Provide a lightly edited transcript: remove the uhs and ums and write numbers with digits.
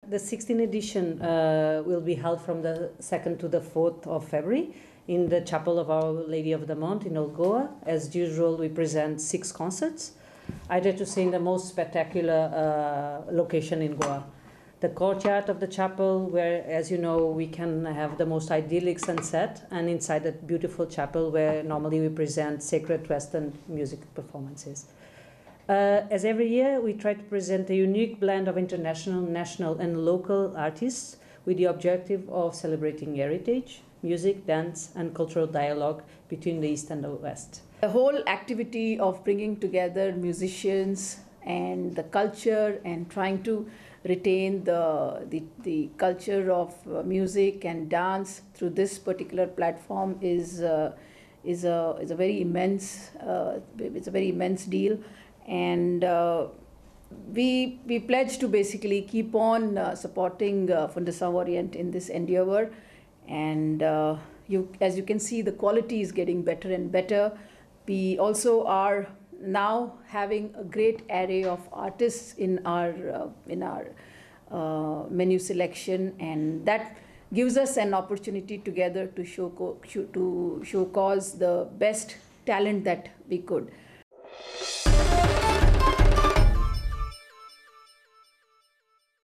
The 16th edition will be held from the 2nd to the 4th of February in the Chapel of Our Lady of the Monte in Old Goa. As usual, we present 6 concerts, I dare to say in the most spectacular location in Goa. The courtyard of the chapel, where, as you know, we can have the most idyllic sunset, and inside that beautiful chapel where normally we present sacred Western music performances. As every year, we try to present a unique blend of international, national, and local artists with the objective of celebrating heritage, music, dance, and cultural dialogue between the East and the West. The whole activity of bringing together musicians and the culture and trying to retain the culture of music and dance through this particular platform is a very immense deal. And we pledge to basically keep on supporting Fundasam Orient in this endeavor. And as you can see, the quality is getting better and better. We also are now having a great array of artists in our menu selection, and that gives us an opportunity together to showcase the best talent that we could.